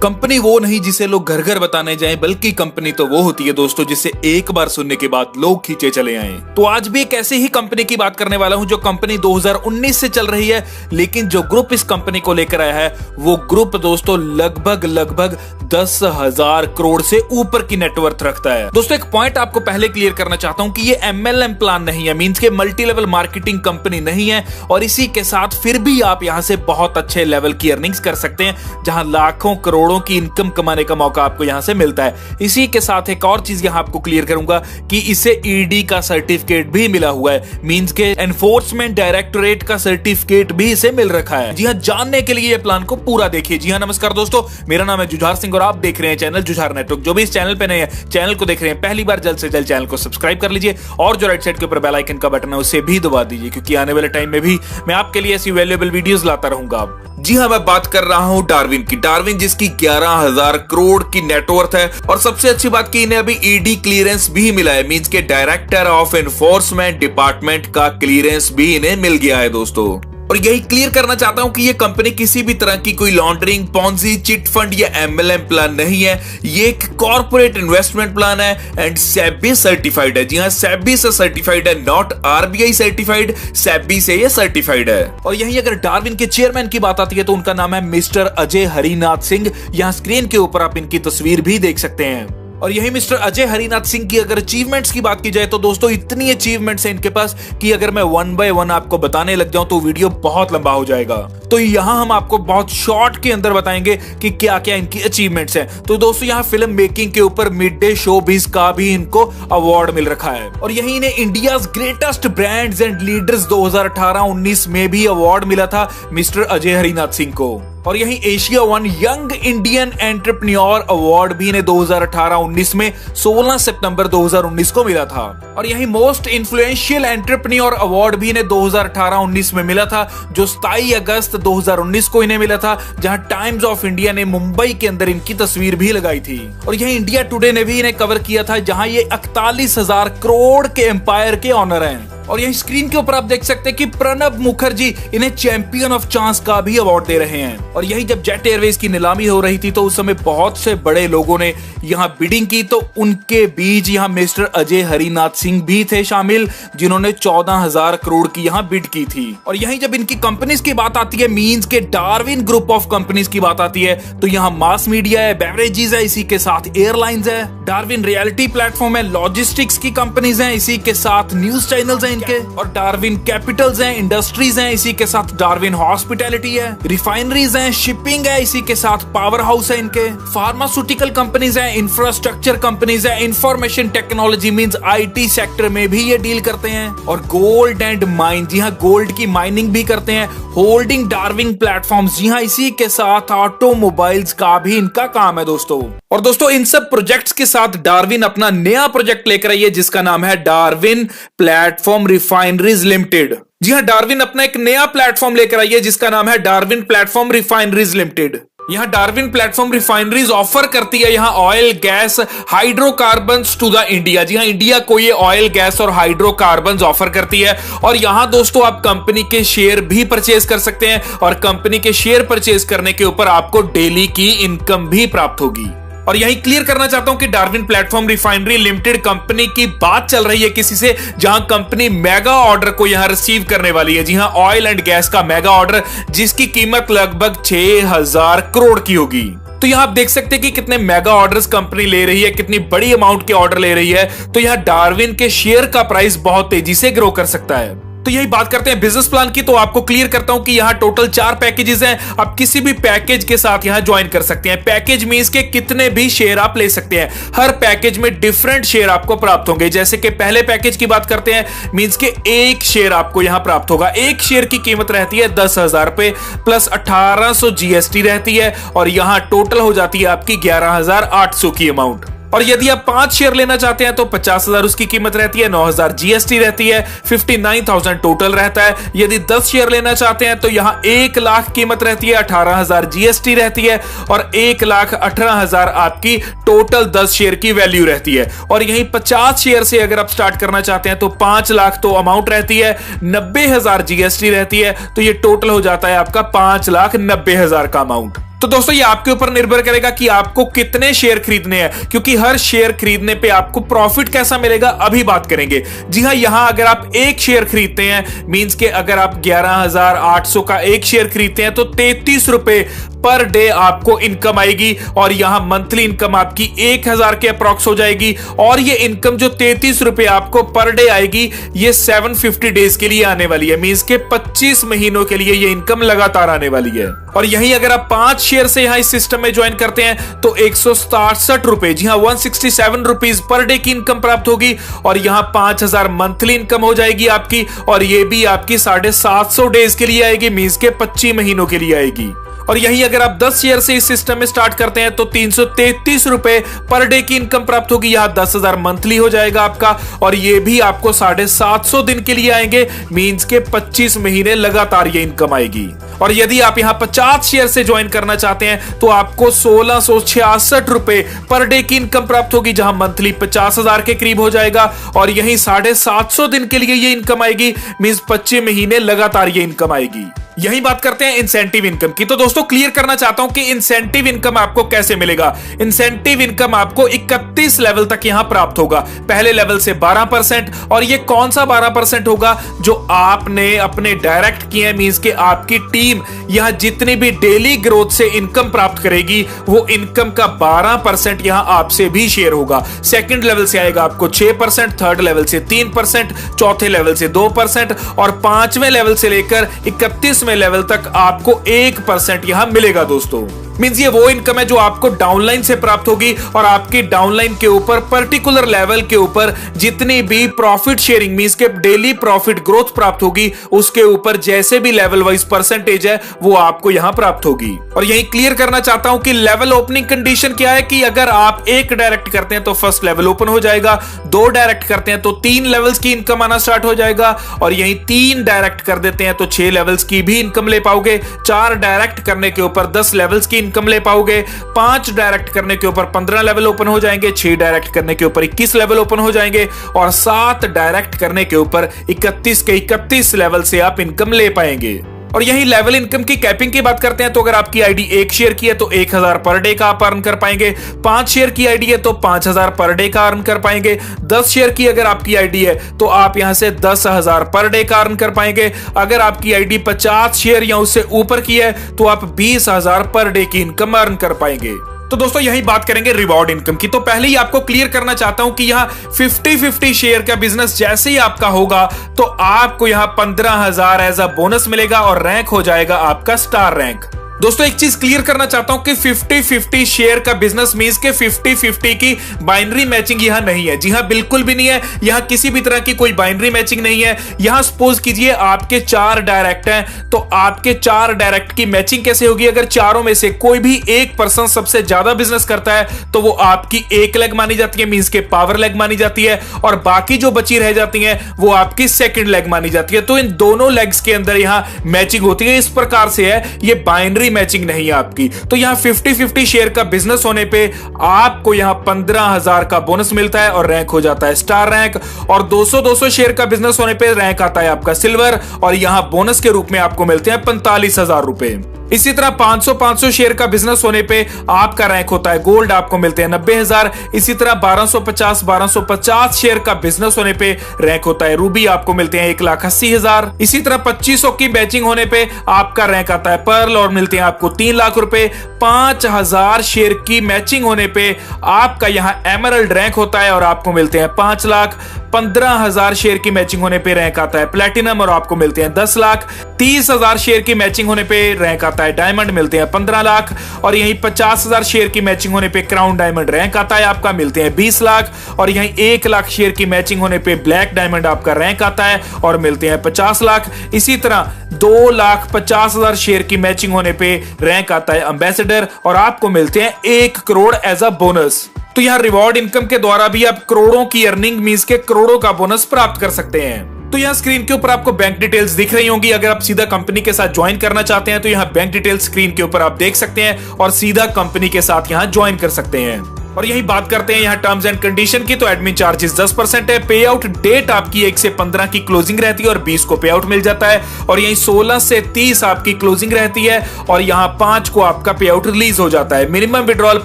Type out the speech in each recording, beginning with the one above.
Company वो नहीं जिसे लोग घर घर बताने जाएं, बल्कि कंपनी तो वो होती है दोस्तों जिसे एक बार सुनने के बाद लोग खींचे चले आए। तो आज भी एक ऐसी ही कंपनी की बात करने वाला हूं जो कंपनी 2019 से चल रही है, लेकिन जो ग्रुप इस कंपनी को लेकर आया है वो ग्रुप दोस्तों लगभग 10,000 करोड़ से ऊपर की नेटवर्थ रखता है। दोस्तों एक पॉइंट आपको पहले क्लियर करना चाहता हूं कि ये MLM प्लान नहीं है, मींस के मल्टी लेवल मार्केटिंग कंपनी नहीं है, और इसी के साथ फिर भी आप यहां से बहुत अच्छे लेवल की अर्निंग्स कर सकते हैं, जहां लाखों करोड़ों की इनकम कमाने का मौका आपको यहां से मिलता है। इसी के साथ एक और चीज यहां आपको क्लियर करूंगा कि इसे ED का सर्टिफिकेट भी मिला हुआ है, मींस के एनफोर्समेंट डायरेक्टोरेट का सर्टिफिकेट भी इसे मिल रखा है। जी हां, जानने के लिए ये प्लान को पूरा देखिए। जी हां, नमस्कार दोस्तों, मेरा नाम है जुझार सिंह और आप देख रहे हैं चैनल जुझार नेटवर्क। जो भी इस चैनल पे नए हैं, चैनल को देख रहे हैं पहली बार, जल्द से जल्द चैनल को सब्सक्राइब कर लीजिए और जो राइट साइड के ऊपर बेल आइकन का बटन है उसे भी दबा दीजिए, क्योंकि आने वाले टाइम में भी मैं आपके लिए ऐसी वैल्यूएबल वीडियोस लाता रहूंगा। जी हां, मैं बात कर रहा हूं डार्विन की। डार्विन जिसकी 11,000 करोड़ की नेटवर्थ है, और सबसे अच्छी बात की इन्हें अभी ED क्लियरेंस भी मिला है, मींस के डायरेक्टर ऑफ एनफोर्समेंट डिपार्टमेंट का क्लियरेंस भी इन्हें मिल गया है दोस्तों। और यही क्लियर करना चाहता हूं कि ये कंपनी किसी भी तरह की कोई लॉन्ड्रिंग, पॉन्जी, चिट फंड या MLM प्लान नहीं है। ये एक कॉर्पोरेट इन्वेस्टमेंट प्लान है एंड सेबी सर्टिफाइड है। जी हां, सेबी से सर्टिफाइड है, नॉट RBI सर्टिफाइड, सेबी से ये सर्टिफाइड है। और यही अगर डार्विन के चेयरमैन की बात आती है तो उनका नाम है मिस्टर अजय हरिनाथ सिंह। यहां स्क्रीन के ऊपर आप इनकी तस्वीर भी देख सकते हैं। और यही मिस्टर अजय हरिनाथ सिंह की अगर अचीवमेंट्स की बात की जाए तो दोस्तों इतनी अचीवमेंट्स हैं इनके पास कि अगर मैं 1 बाय 1 आपको बताने लग जाऊं तो वीडियो बहुत लंबा हो जाएगा। तो यहां हम आपको बहुत शॉर्ट के अंदर बताएंगे कि क्या क्या इनकी अचीवमेंट्स हैं। तो दोस्तों यहां फिल्म मेकिंग के ऊपर मिड डे शोबिज का भी इनको अवार्ड मिल रखा है, और यही इन्हें India's greatest brands and leaders 2018-19 में भी अवार्ड मिला था मिस्टर अजय हरिनाथ सिंह को। और यही Asia one young Indian entrepreneur award भी इन्हें 2018-19 में 16 सितंबर 2019 को मिला था। और यही मोस्ट इन्फ्लुएंशियल एंटरप्रेन्योर अवार्ड भी इन्हें 2018-19 में मिला था, जो 27 अगस्त 2019 को इन्हें मिला था, जहां टाइम्स ऑफ इंडिया ने मुंबई के अंदर इनकी तस्वीर भी लगाई थी। और यही इंडिया टुडे ने भी इन्हें कवर किया था, जहां ये 41,000 करोड़ के एम्पायर के ऑनर हैं। और यही स्क्रीन के ऊपर आप देख सकते हैं कि प्रणब मुखर्जी इन्हें चैंपियन ऑफ चांस का भी अवार्ड दे रहे हैं। और यही जब जेट एयरवेज की नीलामी हो रही थी तो उस समय बहुत से बड़े लोगों ने यहां बिडिंग की, तो उनके बीच यहां मिस्टर अजय हरिनाथ सिंह भी थे शामिल, जिन्होंने 14,000 करोड़ की यहां बिड की थी। और यही जब इनकी कंपनीज की बात आती है, मींस के डार्विन ग्रुप ऑफ कंपनीज की बात आती है, तो यहां मास मीडिया है, बेवरेजेस है, इसी के साथ एयरलाइंस है, डार्विन रियलिटी प्लेटफॉर्म है, लॉजिस्टिक्स की कंपनीज हैं, इसी के साथ न्यूज चैनल्स हैं इनके, और डार्विन कैपिटल्स हैं, इंडस्ट्रीज हैं, इसी के साथ डार्विन हॉस्पिटैलिटी है, रिफाइनरीज हैं, शिपिंग है, इसी के साथ पावर हाउस है इनके, फार्मास्यूटिकल कंपनीज हैं, इंफ्रास्ट्रक्चर कंपनीज हैं, information technology means IT sector में भी ये डील करते हैं, और गोल्ड एंड माइन, जी हां गोल्ड की माइनिंग भी करते हैं, होल्डिंग डार्विन प्लेटफॉर्म्स, जी हां इसी के साथ ऑटोमोबाइल्स का भी इनका काम है दोस्तों। और दोस्तों इन सब प्रोजेक्ट्स के साथ डार्विन अपना नया प्रोजेक्ट लेकर आई है, जिसका नाम है डार्विन प्लेटफॉर्म रिफाइनरीज लिमिटेड। जी हां, डार्विन अपना एक नया प्लेटफॉर्म लेकर आई है जिसका नाम है डार्विन प्लेटफॉर्म रिफाइनरीज लिमिटेड। यहां डार्विन प्लेटफॉर्म रिफाइनरीज ऑफर करती है यहां oil, gas, hydrocarbons to the India. जी हां, इंडिया को ये ऑयल, गैस और हाइड्रोकार्बन्स ऑफर करती है। और यहां दोस्तों आप कंपनी के शेयर भी परचेज कर सकते हैं, और कंपनी के शेयर परचेज करने के ऊपर आपको डेली की इनकम भी प्राप्त होगी। और यही क्लियर करना चाहता हूं कि Darwin platform refinery limited company की बात चल रही है किसी से, जहां कंपनी मेगा ऑर्डर को यहां रिसीव करने वाली है। जी हां, ऑयल एंड गैस का मेगा ऑर्डर, जिसकी कीमत लगभग 6,000 करोड़ की होगी। तो यहां आप देख सकते हैं कि कितने मेगा ऑर्डर्स कंपनी ले रही है, कितनी बड़ी अमाउंट के ऑर्डर ले रही है। तो यहां डार्विन के शेयर का प्राइस बहुत तेजी से ग्रो कर सकता है। तो यही बात करते हैं बिजनेस प्लान की, तो आपको क्लियर करता हूं कि यहां टोटल 4 पैकेजेस हैं। आप किसी भी पैकेज के साथ यहां ज्वाइन कर सकते हैं। पैकेज मींस के कितने भी शेयर आप ले सकते हैं। हर पैकेज में डिफरेंट शेयर आपको प्राप्त होंगे। जैसे कि पहले पैकेज की बात करते हैं, मींस के 1 शेयर आपको यहां प्राप्त होगा। 1 शेयर की कीमत रहती है 10,000 रुपए प्लस 1800 GST रहती है, और यहां टोटल हो जाती है आपकी 11,800 की अमाउंट। और यदि आप 5 शेयर लेना चाहते हैं तो 50,000 उसकी कीमत रहती है, 9,000 GST रहती है, 59,000 टोटल रहता है। यदि 10 शेयर लेना चाहते हैं तो यहां 1 लाख कीमत रहती है, 18,000 GST रहती है, और 1,18,000 आपकी टोटल 10 शेयर की वैल्यू रहती है। और यही 50 शेयर से अगर आप स्टार्ट करना चाहते हैं तो 5 लाख तो अमाउंट रहती है, 90,000 GST रहती है, तो ये टोटल हो जाता है आपका 5,90,000 का अमाउंट। तो दोस्तों ये आपके ऊपर निर्भर करेगा कि आपको कितने शेयर खरीदने हैं, क्योंकि हर शेयर खरीदने पे आपको प्रॉफिट कैसा मिलेगा अभी बात करेंगे। जी हां, यहां अगर आप एक शेयर खरीदते हैं, मींस के अगर आप 11,800 का एक शेयर खरीदते हैं तो 33 रुपए पर डे आपको इनकम आएगी, और यहां मंथली इनकम आपकी 1,000 के अप्रॉक्स हो जाएगी। और ये इनकम जो 33 रुपए आपको पर डे आएगी, ये 750 डेज के लिए आने वाली है, मींस के 25 महीनों के लिए ये इनकम लगातार आने वाली है। और यहीं अगर आप 5 शेयर से यहां इस सिस्टम में ज्वाइन करते हैं तो 167 रुपए, जी हां 167 रुपीज पर डे की इनकम प्राप्त होगी, और यहां 5,000 मंथली इनकम हो जाएगी आपकी, और ये भी आपकी 750 डेज के लिए आएगी, मींस के 25 महीनों के लिए आएगी। और यहीं अगर आप 10 शेयर से इस सिस्टम में स्टार्ट करते हैं तो 333 रुपए पर डे की इनकम प्राप्त होगी, यहां 10,000 मंथली हो जाएगा आपका, और ये भी आपको 750 दिन के लिए आएंगे, मींस के 25 महीने लगातार ये इनकम आएगी। और यदि आप यहां 50 शेयर से ज्वाइन करना चाहते हैं तो आपको 1666 रुपए पर डे की इनकम प्राप्त होगी, जहां मंथली 50,000 के करीब हो जाएगा, और यहीं 750 दिन के लिए ये इनकम आएगी, मींस 25 महीने लगातार ये इनकम आएगी। यही बात करते हैं इंसेंटिव इनकम की। तो दोस्तों क्लियर करना चाहता हूं कि इंसेंटिव इनकम आपको कैसे मिलेगा। इंसेंटिव इनकम आपको 31 लेवल तक यहां प्राप्त होगा, पहले लेवल से 12%, और ये कौन सा 12% होगा, जो आपने अपने डायरेक्ट किए हैं, मींस के आपकी टीम यहां जितनी भी डेली ग्रोथ से इनकम प्राप्त करेगी, वो इनकम का 12% यहां आपसे भी शेयर होगा। सेकंड लेवल से आएगा आपको 6%, थर्ड लेवल से 3%, चौथे लेवल से 2%, और 5वें लेवल से लेकर 31 में लेवल तक आपको 1% यहां मिलेगा दोस्तों। मींस ये वो इनकम है जो आपको डाउनलाइन से प्राप्त होगी, और आपकी डाउनलाइन के ऊपर पर्टिकुलर लेवल के ऊपर जितनी भी प्रॉफिट शेयरिंग मींस के डेली प्रॉफिट ग्रोथ प्राप्त होगी, उसके ऊपर जैसे भी लेवल वाइज परसेंटेज है वो आपको यहां प्राप्त होगी। और यही क्लियर करना चाहता हूं कि लेवल ओपनिंग कंडीशन क्या है, कि अगर आप एक डायरेक्ट करते हैं तो फर्स्ट लेवल ओपन हो जाएगा, 2 डायरेक्ट करते हैं तो 3 लेवल्स की इनकम आना स्टार्ट हो जाएगा, और यही 3 डायरेक्ट कर देते हैं तो 6 लेवल्स की भी इनकम ले पाओगे, 4 डायरेक्ट करने के ऊपर 10 लेवल्स की इनकम ले पाओगे, 5 डायरेक्ट करने के ऊपर 15 लेवल ओपन हो जाएंगे, 6 डायरेक्ट करने के ऊपर 21 लेवल ओपन हो जाएंगे, और 7 डायरेक्ट करने के ऊपर 31 के 31 लेवल से आप इनकम ले पाएंगे। और यही लेवल इनकम की कैपिंग की बात करते हैं तो अगर आपकी आईडी 1 शेयर की है तो 1,000 पर डे का आप अर्न कर पाएंगे, 5 शेयर की आईडी है तो 5,000 पर डे का अर्न कर पाएंगे, 10 शेयर की अगर आपकी आईडी है तो आप यहां से 10,000 पर डे का अर्न कर पाएंगे, अगर आपकी आईडी 50 शेयर या उससे ऊपर की है तो आप 20,000 पर डे की इनकम अर्न कर पाएंगे। तो दोस्तों यही बात करेंगे रिवॉर्ड इनकम की। तो पहले ही आपको क्लियर करना चाहता हूं कि यहां 50-50 शेयर का बिजनेस जैसे ही आपका होगा तो आपको यहां 15,000 एज अ बोनस मिलेगा, और रैंक हो जाएगा आपका स्टार रैंक। दोस्तों एक चीज क्लियर करना चाहता हूं कि 50-50 शेयर का बिजनेस मींस के 50-50 की बाइनरी मैचिंग यहां नहीं है। जी हां, बिल्कुल भी नहीं है, यहां किसी भी तरह की कोई बाइनरी मैचिंग नहीं है। यहां सपोज कीजिए आपके 4 डायरेक्ट हैं, तो आपके 4 डायरेक्ट की मैचिंग कैसे होगी, अगर चारों में से कोई भी एक पर्सन सबसे ज्यादा बिजनेस करता है तो वो आपकी एक लेग मानी जाती है, मींस के पावर लेग मानी जाती है, और बाकी जो बची रह जाती हैं वो आपकी सेकंड लेग मानी जाती है। तो इन दोनों लेग्स के अंदर यहां मैचिंग होती है, इस प्रकार से है, ये बाइनरी मैचिंग नहीं है आपकी। तो यहां 50-50 शेयर का बिजनेस होने पे आपको यहां 15,000 का बोनस मिलता है और रैंक हो जाता है स्टार रैंक, और 200-200 शेयर का बिजनेस होने पे रैंक आता है आपका सिल्वर, और यहां बोनस के रूप में आपको मिलते हैं 45,000 रुपए। इसी तरह 500-500 शेयर का बिजनेस होने पे आपका रैंक होता है गोल्ड, आपको मिलते हैं 90,000। इसी तरह 1250 शेयर का बिजनेस होने पे रैंक होता है रूबी, आपको मिलते हैं 1,80,000। इसी तरह 2500 की बैचिंग होने पे आपका रैंक आता है पर्ल, और मिलते हैं आपको 3 लाख रुपए। 5,000 शेयर की मैचिंग होने पे आपका यहां एमरल्ड रैंक होता है और आपको मिलते हैं 5 लाख। 15,000 शेयर की मैचिंग होने पे रैंक आता है प्लेटिनम और आपको मिलते हैं 10 लाख। 30,000 शेयर की मैचिंग होने पे रैंक आता है डायमंड, मिलते हैं 15 लाख। और यहीं 50,000 शेयर की मैचिंग होने पे क्राउन डायमंड रैंक आता है आपका, मिलते हैं 20 लाख। और यहीं 1 लाख शेयर की मैचिंग होने पे ब्लैक डायमंड आपका रैंक आता है और मिलते हैं 50 लाख। इसी तरह 2,50,000 शेयर की मैचिंग होने पे रैंक आता है एम्बेसडर और आपको मिलते हैं 1 करोड़ एज अ बोनस। तो यहां रिवॉर्ड इनकम के द्वारा भी आप करोड़ों की अर्निंग मींस के करोड़ों का बोनस प्राप्त कर सकते हैं। तो यहाँ स्क्रीन के ऊपर आपको बैंक डिटेल्स दिख रही होंगी। अगर आप सीधा कंपनी के साथ ज्वाइन करना चाहते हैं तो यहाँ बैंक डिटेल्स स्क्रीन के ऊपर आप देख सकते हैं और सीधा कंपनी के साथ यहाँ ज्वाइन कर सकते हैं। और यही बात करते हैं यहाँ टर्म्स एंड कंडीशन की, तो एडमिन चार्जेस 10% है। पे आउट डेट आपकी 1 से 15 की क्लोजिंग रहती है और 20 को पे आउट मिल जाता है। और यही 16 से 30 आपकी क्लोजिंग रहती है और यहाँ 5 को आपका पे आउट रिलीज हो जाता है। मिनिमम विड्रॉल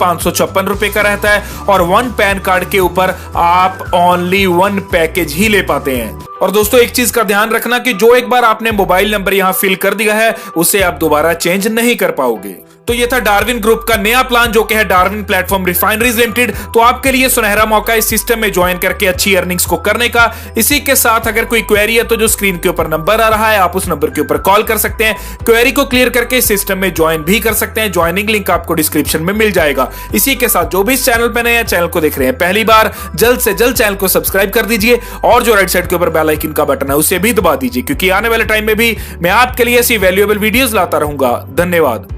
556 रुपए का रहता है और 1 पैन कार्ड के ऊपर आप ओनली 1 पैकेज ही ले पाते हैं। और दोस्तों एक चीज का ध्यान रखना कि जो एक बार आपने मोबाइल नंबर यहां फिल कर दिया है उसे आप दोबारा चेंज नहीं कर पाओगे। तो ये था डार्विन ग्रुप का नया प्लान जो कि है डार्विन प्लेटफॉर्म रिफाइनरीज लिमिटेड। तो आपके लिए सुनहरा मौका इस सिस्टम में ज्वाइन करके अच्छी अर्निंग्स को करने का। इसी के साथ अगर कोई क्वेरी है तो जो स्क्रीन के ऊपर नंबर आ रहा है आप उस नंबर के ऊपर कॉल कर सकते हैं। क्वेरी को क्लियर करके इस सिस्टम में ज्वाइन भी कर सकते हैं। ज्वाइनिंग लिंक आपको डिस्क्रिप्शन में मिल जाएगा। इसी के साथ जो भी इस चैनल पर नए हैं, चैनल को देख रहे हैं पहली बार, जल्द से जल्द चैनल को सब्सक्राइब कर दीजिए और जो राइट साइड के ऊपर बेल आइकन का बटन है उसे भी दबा दीजिए, क्योंकि आने वाले टाइम में भी मैं आपके लिए ऐसी वैल्यूएबल वीडियोस लाता रहूंगा। धन्यवाद।